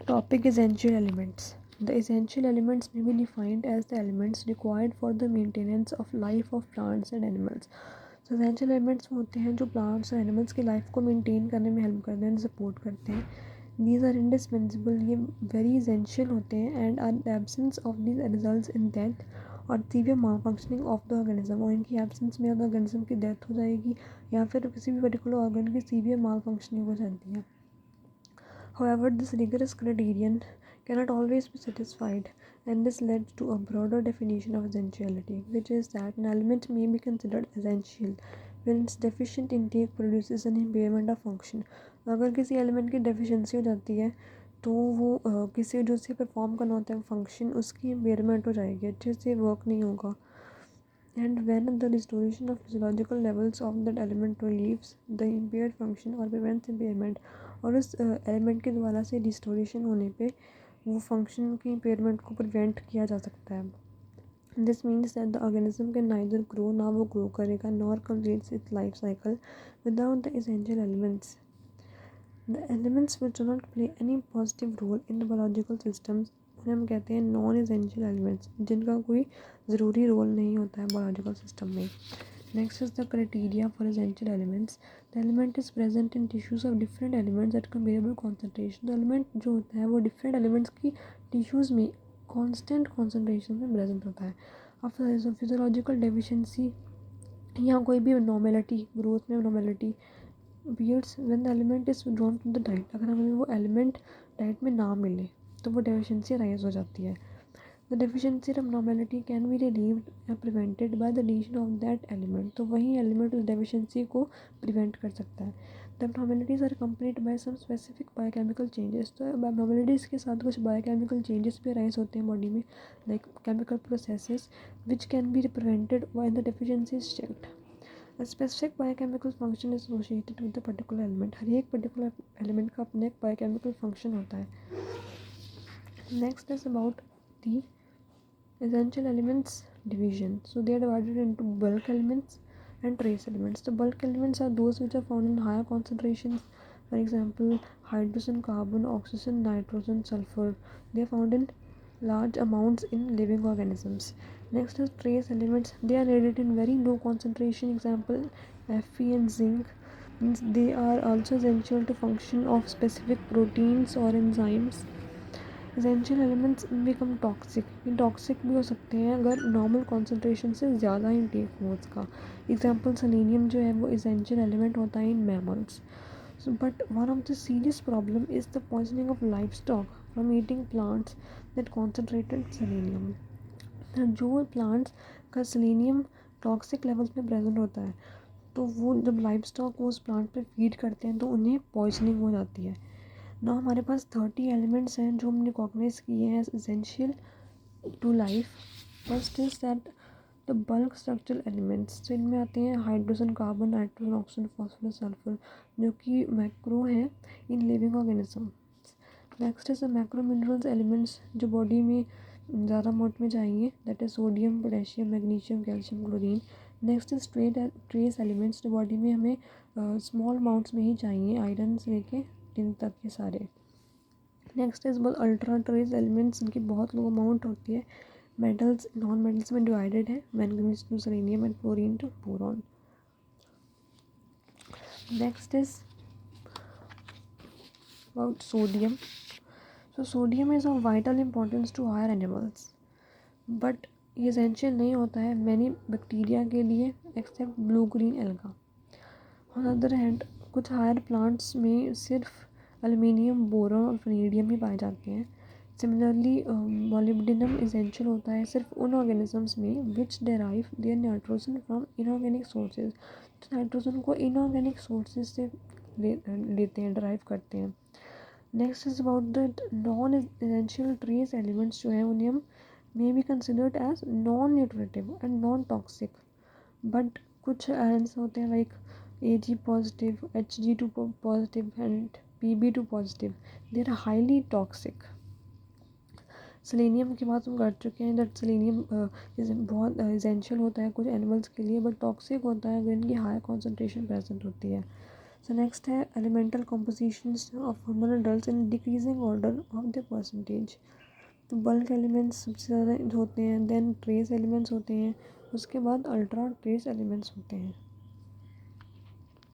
Topic essential elements. The essential elements may be defined as the elements required for the maintenance of life of plants and animals. So essential elements वो होते हैं जो plants और animals की life को maintain करने में help करते हैं, support करते हैं. These are indispensable, ये very essential होते हैं and are the absence of these results in death और severe malfunctioning of the organism. और इनकी absence में अगर organism की death हो जाएगी या फिर किसी भी particular organ की severe malfunctioning हो जाती है. However, this rigorous criterion cannot always be satisfied, and this led to a broader definition of essentiality, which is that an element may be considered essential when its deficient intake produces an impairment of function. अगर किसी element की deficiency हो जाती है तो वो किसी जो से परफॉर्म करना होता है फंक्शन उसकी इम्पेयरमेंट हो जाएगी, अच्छे से वर्क नहीं होगा. And when the restoration of physiological levels of that element relieves the impaired function or prevents impairment, और उस एलिमेंट के द्वारा से रिस्टोरेशन होने पे वो फंक्शन की इम्पेयरमेंट को प्रिवेंट किया जा सकता है. This means that the organism can neither grow, ना वो ग्रो करेगा, nor completes its life cycle without the essential elements. The elements which do not play any positive role in the biological systems उन्हें हम कहते हैं non essential elements, जिनका कोई ज़रूरी रोल नहीं होता है बायोलॉजिकल सिस्टम में. Next is the criteria for essential elements. The element is present in tissues of different elements at comparable concentration. तो एलिमेंट जो होता है वो डिफरेंट एलिमेंट्स की टिश्यूज़ में कॉन्स्टेंट कॉन्सेंट्रेशन में प्रेजेंट होता है. आफ्टर फिजियोलॉजिकल डेफिशिएंसी या कोई भी नॉर्मेलिटी, ग्रोथ में normality appears when the element is withdrawn from the diet. अगर हमें वो एलिमेंट डाइट में ना मिले तो वो डेफिशिएंसी राइज हो जाती है. The deficiency abnormality can be relieved या prevented by the addition of that element. तो वही एलिमेंट उस डेफिशिएंसी को प्रिवेंट कर सकता है. The abnormalities are accompanied by some specific biochemical changes. तो abnormalities के साथ कुछ बायोकेमिकल चेंजेस भी राइज होते हैं बॉडी में, like chemical processes which can be prevented when the deficiency is checked. A specific biochemical function is associated with the particular element. हर एक particular element का अपने एक biochemical function होता है. Next is about the essential elements division. So they are divided into bulk elements and trace elements. The bulk elements are those which are found in higher concentrations. For example, hydrogen, carbon, oxygen, nitrogen, sulfur. They are found in large amounts in living organisms. Next is trace elements. They are needed in very low concentration. Example, Fe and zinc. Means they are also essential to function of specific proteins or enzymes. Essential elements become toxic. ये toxic भी हो सकते हैं अगर normal concentration से ज़्यादा intake हो उसका. एग्जाम्पल सेलेनियम जो है वो एसेंशियल एलिमेंट होता है in mammals. So, but one of the serious problem is the poisoning of livestock from eating plants that concentrated selenium. जो प्लांट्स का सेलेनियम टॉक्सिक लेवल्स में प्रेजेंट होता है तो वो जब लाइव स्टॉक उस प्लांट पे फीड करते हैं तो उन्हें पॉइजनिंग हो जाती है. ना हमारे पास 30 एलिमेंट्स हैं जो हमने रिकॉग्नाइज किए हैं essential to life. First is that the bulk structural elements. तो इनमें आते हैं hydrogen, carbon, nitrogen, oxygen, phosphorus, sulphur, जो कि मैक्रो हैं in living organism. Next is the macro minerals elements जो बॉडी में ज़्यादा अमाउंट में चाहिए, that is sodium, potassium, magnesium, calcium, chlorine. Next is trace elements जो बॉडी में हमें स्मॉल अमाउंट्स में ही चाहिए, आयरन से लेके टिन तक के सारे. नेक्स्ट इज बहुत अल्ट्रा ट्रेस एलिमेंट्स, इनकी बहुत लो अमाउंट होती है. मेटल्स नॉन मेटल्स में डिवाइडेड है, manganese to selenium and chlorine to boron. Next is about sodium. So sodium is of vital importance to higher animals, but ये essential नहीं होता है many बैक्टीरिया के लिए except blue green alga. On the other hand, कुछ higher plants में सिर्फ aluminium, boron और vanadium ही पाए जाते हैं. Similarly, molybdenum essential होता है सिर्फ उन organisms में which derive their nitrogen from inorganic sources. तो nitrogen को inorganic sources से लेते हैं, derive करते हैं. Next is about the non essential trace elements जो हैं उन्हें हम may be considered as non nutritive and non toxic. But कुछ आयंस होते हैं like Ag positive, Hg2 positive and Pb2 positive. They are highly toxic. Selenium की बात हम कर चुके हैं दैट सेलेनियम बहुत एसेंशियल होता है कुछ एनिमल्स के लिए, बट टॉक्सिक होता है अगर इनकी हाई कॉन्सेंट्रेशन प्रेजेंट होती है. सो नेक्स्ट है elemental compositions of minerals in decreasing order of the percentage. तो बल्क एलिमेंट्स सबसे ज़्यादा होते हैं, देन ट्रेस एलिमेंट्स होते हैं, उसके बाद अल्ट्रा ट्रेस एलिमेंट्स होते हैं।